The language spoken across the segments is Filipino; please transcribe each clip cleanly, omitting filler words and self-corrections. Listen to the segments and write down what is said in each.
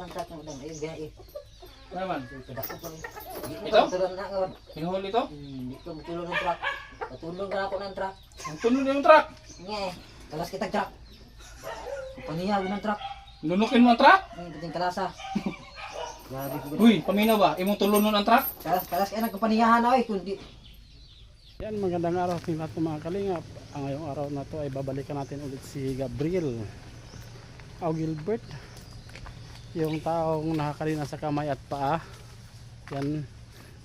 ng truck ng udang. Ayun, biyahe. Ano naman? Kadako pa rin. Ito? Tulong na ngayon. Pinuhuli ito? Hindi ko matulong ng truck. Patulong na ako ng truck. Ang tunog na yung truck. Nga kalas kitag truck. Panihaw ng truck. Lunukin mo ang truck? Kating kalasa. Grabe ko. Uy, paminaw ba? Imong tulunon ang truck? Kalas kaya nagkapaniyahan ako eh. Kundi. Yan, magandang araw sa lahat ng mga kalingap. Ang ngayong araw na to ay babalikan natin ulit si Gabriel o Gilbert, yung taong nakakalina sa kamay at paa. Yan,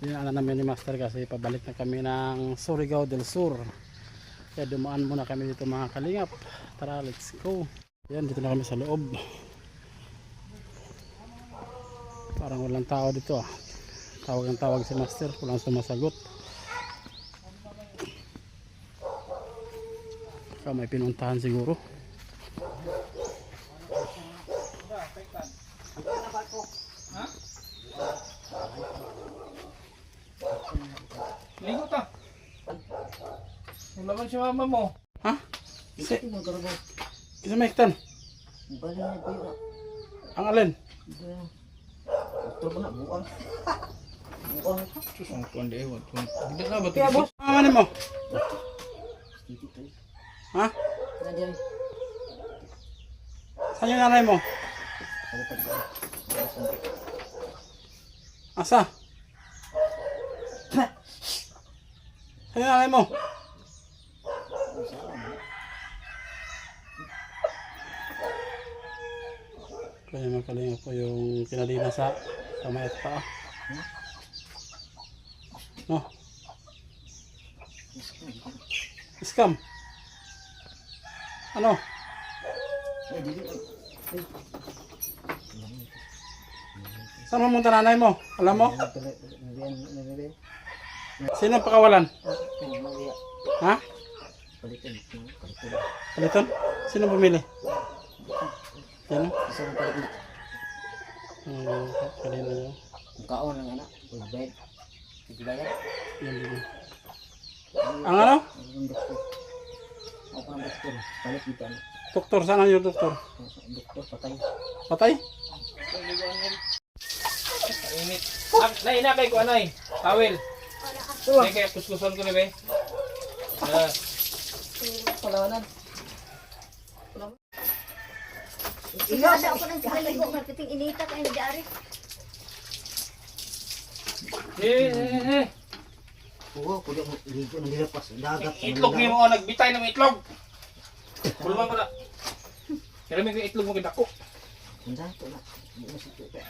dinaanan namin ni Master kasi pabalik na kami ng Surigao del Sur. Kaya dumaan muna kami dito mga kalingap. Tara, let's go. Yan, dito na kami sa loob. Parang walang tao dito ah. Tawag ang tawag si Master, walang sumasagot. Baka may pinuntahan siguro. Ha? Ligo ta. Nulaman si mama mo. Ha? Ito mo karoon. Isa may iktan. Bali na ko yun. Ang alin? Ito mo na buang. Buang. Sus, ang tuwan di ewan. Hindi na ba ito? Kaya boss, ano mo? Ha? Nandiyan. Saan yung nanay mo? Asa? Saan yung nanay mo? Kaya magaling ako yung kinalina sa kamay at paa. No? Scam? Ano? Saan mamunta nanay mo? Alam mo? Sino ang pakawalan? Ha? Paliton? Sino bumili? Sino? Kanina nyo. Kaon ng anak. Wala bed. Hindi bayad. Yan dito. Ang ano? Ang doktor. Ako ng doktor. Balik dito. Doktor, saan yung doktor? Doktor patay. Patay? Init. Nay, inakay ko anay. Tawel. Nay, kaya kuskuson ko na ba? Palawanan. Igasa ako ng kaligo, marketing inita kayo dari. Oo, kuya mo. Ligo ng nilapas. Dagat. Itlog niyo mo, nagbitay ng itlog. Pulman ko na. Kaya may itlog mo kinako. Hindi ito na.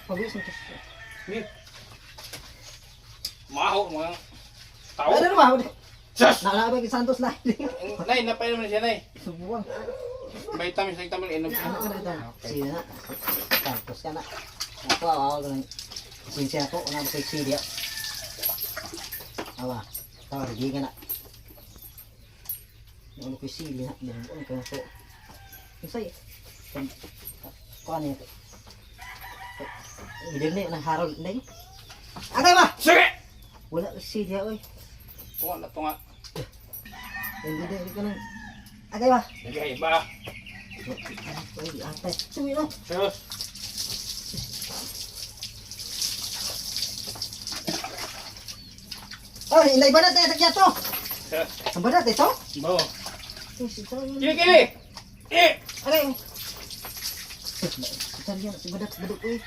Pagwis nito. Maho, mga tao. Ano naman? Sus! Nakakabay kay Santos na. Nay, napainom na siya, nay. Subuang. Vitamins, vitamins, inom. Ano ka na ito? Sige na. Santos ka na. Ako, ako lang. Sinsya ako. Una ko kay Sidia. Awa. Tawar, di ka na. Ano ko Sidia. Ano ka na ito? Isay. Kuha niya ito. Hindi na ng Harold na yun. Agay ba? Sige! Wala si Sidia, oy. Tunga na tunga. Hindi ka nang... Agay ba? Nagay ba? Oy, atay. Suwi na. Sus! Oy, inday ba natin sa to? Sus! Ang ba natin ito? Bo! Kili. Kili, kili! Eh! Agay. Sutarian, si badat baduk oy.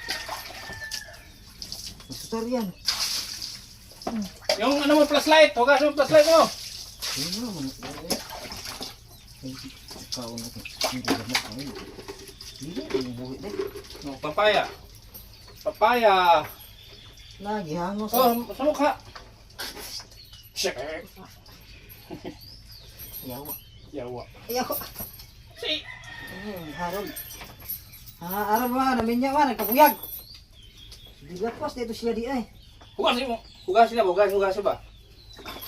Sutarian. Yung ano mo, flashlight! Huwag mo flashlight mo! Ano mo? Kau na ito. Hindi na mo. Hindi na buhi din. No, papaya. Papaya. Lagi hangos. Oh, sa mukha. Shit. Yawa. Yawa. Yawa. Si. Harold. Araw ba namin niya ba nagkabuyag. Digapas dito siya di ay. Hugasin mo. Hugasin na ba? Hugasin ba?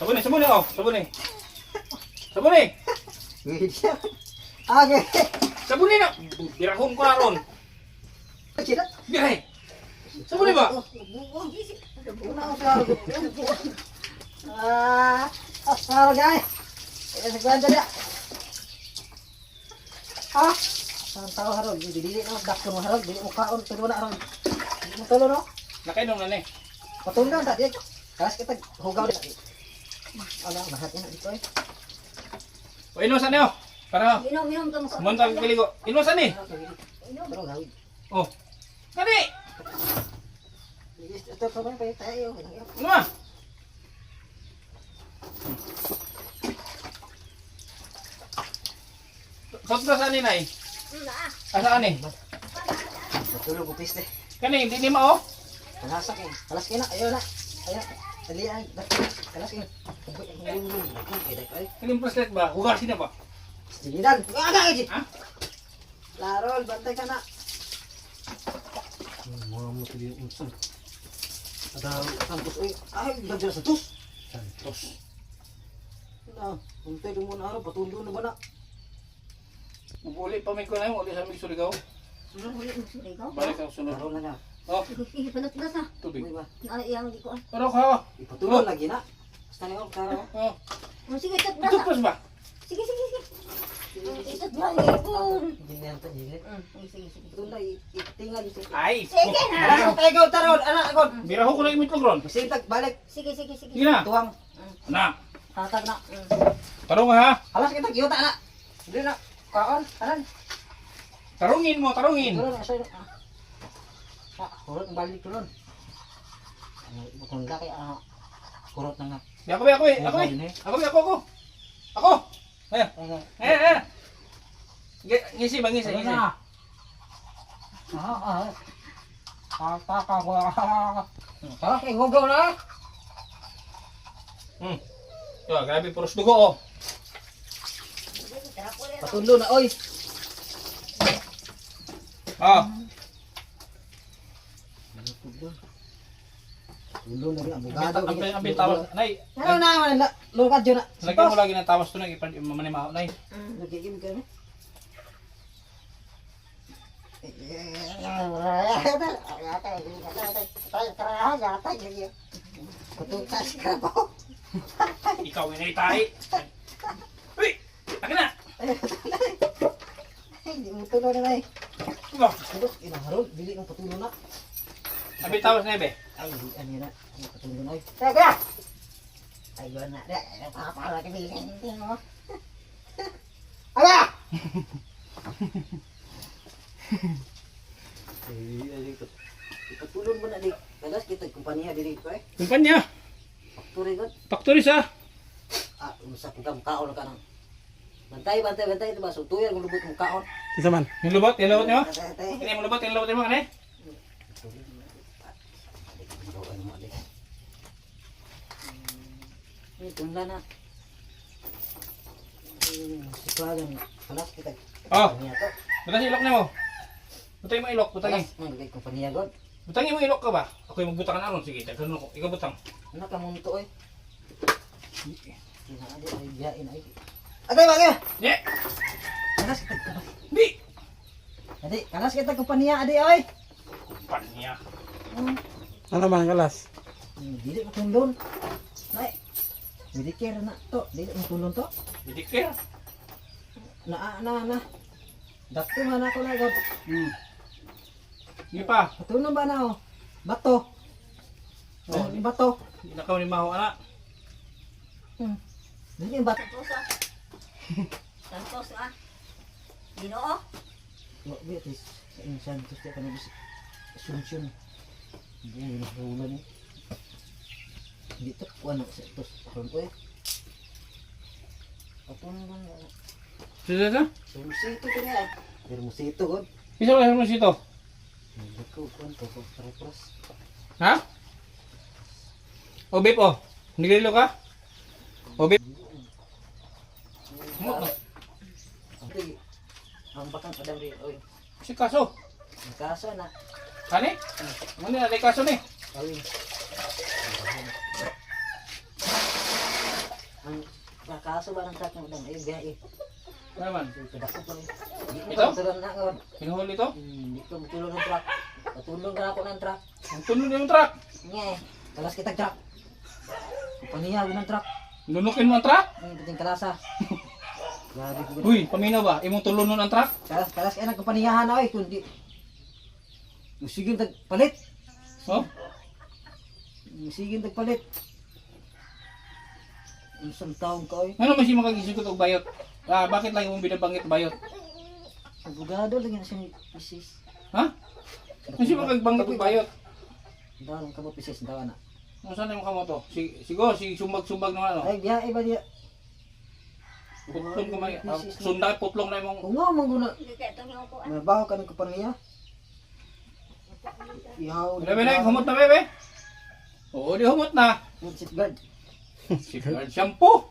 Sabuni, sabuni oh. Sabuni. Sabuni. Wait siya. Age. Sabuni na. Birahon ko na ron. Sila. Birahe. Sabuni ba? Una ako sa Harold. Harold ay. Sa kwenta niya. Saan tao Harold? Dili na dakto mo Harold. Dili mo kaon. Pero wala Harold. Matulog no? Nakainom na ni. Patulog na di. Kalas kita hugaw na. Ano, lahat na dito eh. O inusan niyo. Para Inom ka mo. muntag kiligo. Inusan ni. Pero gawin. Oh. Kani. Ito pa ba tayo? Ano ba? Sot ka saan ni nay? Asaan ni? Matulog ko piste. Kani hindi ni mao. Kalasak eh. Kalas kina. Ayaw na. Ayaw. Alian. Kalas kina. Kani preslet ba? Hugasin na ba? Sinidan. Aga eh. Ha? Larol, bantay ka na. Mga mo tuloy yung unsan. Ada santos eh. Ay, lagyan sa tus. Santos. Na, untay mo na araw patundo na ba na? Uli pa may ko na uli sa mga suligaw. Balik ang sunod. Larol na na. Oh, Sige, panas na. tubig. Uy ba? Iyang di ko. Pero ka. Ipatulo lagi na. Basta niyo karo. Oh, Sige, ito ito pas ba? Sige. Ito na ipon. Hindi na to jile. Sige. Ito na itingal dito. Ay. Sige na. Ano tayo go tarol? Ana agod. Biraho ko na imitlog ron. Bisitag balik. Sige. Sige na. Tuwang. Na. Hatag na. Tarong ha. Alas kita giyota na. Hindi na. Kaon. Anan. Tarungin mo, tarungin. Turun na sa'yo. Kurot ang balik turun. Kung laki kurot na nga. Ako. Ako. Eh. Ngisi ba ngisi? Ano na? Kaka ko. Tara, hugaw na. Yo, grabe puros dugo oh. Patulo na, oy. Ah, Tulo na rin, abogado. ang tawas. Nay, Ano na, lukad yun na. lagyan mo lagi ng tawas to na mamanimaw. Nay, Nagigim ka na. Patutas ka po. ikaw inay tayo. Uy, akin na. Hindi mo tulo na eh. Oh, Tapos, inaharol, bili ng patulo na. ang tawas na ibe. Ay, ano na, ang patulo na eh. Teka! Ay, yun na, napapala ka bilhin, hindi mo. Ala! Ipatulong mo na di. Kalas kita kumpanya diri ko eh. Kumpanya, Factory ko. factory sa. Sa pagkam kaon ka nang. Bantay ito ba? So tuyan kung lubot mo kaon. Isa man. Yung lubot niyo. Bantay. Kini mo lubot mo kanay. Tunda na. Sitwagan. Kalas kita. Oh, Kumpanya to. butang ilok na mo. Butang mo ilok, butang. Kalas, magigay kumpanya god. Butang mo ilok ka ba? Ako yung magbutang na ron. Sige, tagano ko. Ikaw butang. Ano ka mo to eh? Kinadi ay biyain ay. Atay bagay. Di. Kalas kita. Di. Adi, kalas kita kumpanya adi oy. Kumpanya. Ano man kalas? Dili mo tundon. Nay. Medicare na to. Dili mo tundon to. Medicare. Na. Dakto man ako na god. Sige pa. Patunon ba na oh? Bato. Oh, Bato. Hindi na kami maho anak. Dili bato. Santos Ginoo. Wa bitis. Sa Santos ta kana bis. Asunsyon. Hindi na hulan ni. Dito ko ano sa tos. Aron ko eh. Patunon ba na? Sige. Musito ko niya. Pero musito god. Isa lang mo sito. Ko kwanto ko pros. Ha? O beep oh. Nigililo ka? O beep. Ante. Ang bakang padam rin oy. Si kaso. Ang kaso na. Kani? Ano na may kaso ni? Awin. Ang kaso ba ng truck mo dang ay biyahe. Ano naman? Kadako pa. Di Ito? ko tulong na god. Pinuhuli to? Di ko tulong ng truck. Patulong na ako ng truck. Ang tunod yung truck. Nye. Kalas kita truck. Paniya ng truck. Lunukin mo ang truck? Ang puting kalasa. Grabe ko. Uy, paminaw ba? Imong tulunon ang truck? Kalas kaya nagpaniyahan na oy kundi Sige tagpalit. Oh? Sige tagpalit. Isang taon ka oy. Ano man siya makagising ko og bayot? Bakit lang yung binabanggit bayot? Abogado lang yan siyang pisis. Ha? Ano siya makabanggit og bayot? Daw ka mo pisis daw na. Ano saan yung kamo to? Siguro, sumbag-sumbag naman ano? Ay biya iba dia. Putlong ko man. Sunday, putlong na yung... Kung nga maguna. Hindi kaya itong yung upuan. Mabaho ka ng kapaniya. Ihaw. Bebe, humot na bebe. Oo, di humot na. Sit guard. Sigurad shampoo.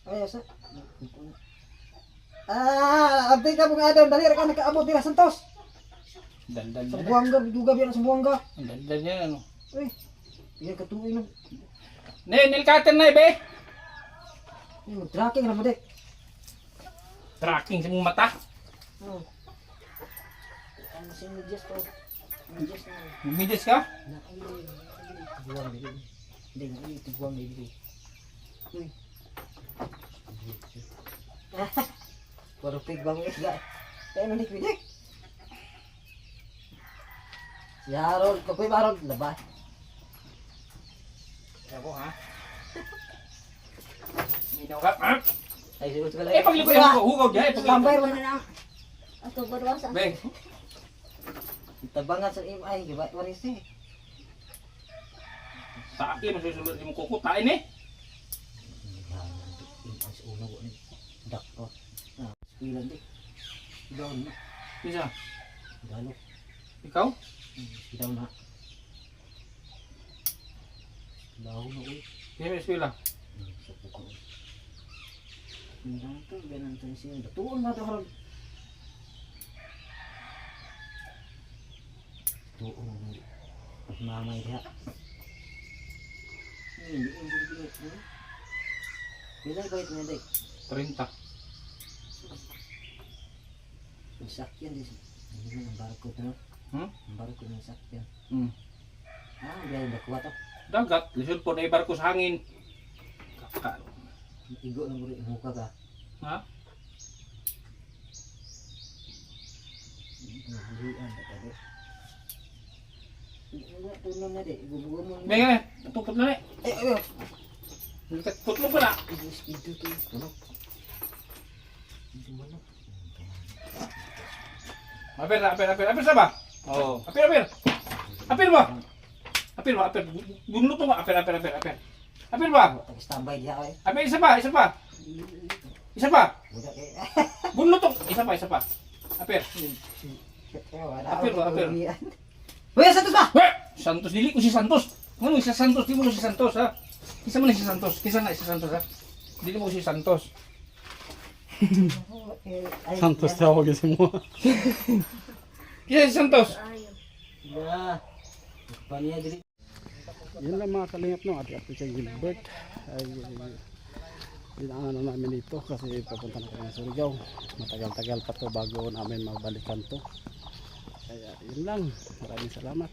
Ay asa. Abdi ka mga adon dali ra ka nakaabot dira Santos. Dandan Sa niya. Buanga juga biya sa Buanga. Ang dandan niya ano. Uy. Iya ka tuoy no. Nilkatan na be. Ni tracking ra mo dek. Tracking sa mong mata. Oh. Ano si Midjas to? Midjas na. Bumidis ka? Buang dili. Hindi buang dili. Uy. Baru pegang isda. Kaya nandik bidik. Si Harold, kapoy ba Harold? Labas. Ako ha? Minaw ka? Ha? Ay, siguro ka Eh, paglikoy ako. Hugaw dyan. Tambay Ano mo. na lang. Ato berdua sa. Be, Tabangan sa imay, giba waris eh. tae masusunod yung kukutain eh. Imay sa ulo ko ni. Dakto. Ilan di. Down na. Bisa, Galo. ikaw? Down na. Down na uy. Hindi mo eskwela. Sa puko. Ganun to, ganun to siya. Tuon na to Harold. Tuon. Mamay diha. Hindi. Bilay bait na dek. 30. Sakyan di. Ini ang barko to. Hmm? Ang barko ng sakyan. Hmm. Biyahe bakwa to. Dagat, lisod po na ibarko sa hangin. Igo na muri muka ka. Ha? Nabuhian ka pa dek. Wala tunan na dek. Ibubuan mo. Be nga, tupot na eh. Ayo. Putlong ko na. Speed to. Ano? Hindi mo na. Apir sa ba? Oo. Apir ba? Apir. Gunlo to ba? Apir ba? Standby diha ay. Apir, isa pa. Isa pa. Budak eh. Gunlo to. Isa pa. Apir. Apir ba? Hoy, Santos ba? Weh! Santos, dili ko si Santos. Ano si Santos? Di mo si Santos ha? Kisa mo na si Santos. Kisa na si Santos ha? Dili mo si Santos. Santos tawag kasi mo. Kisa si Santos. Ayaw. Ya. Paniya diri. Yun lang mga kalingap no, at African Gilbert ay dinaanan na namin dito kasi papunta na kami sa Surigao. Matagal-tagal pa to bago namin mabalikan to. Kaya yun lang, maraming salamat.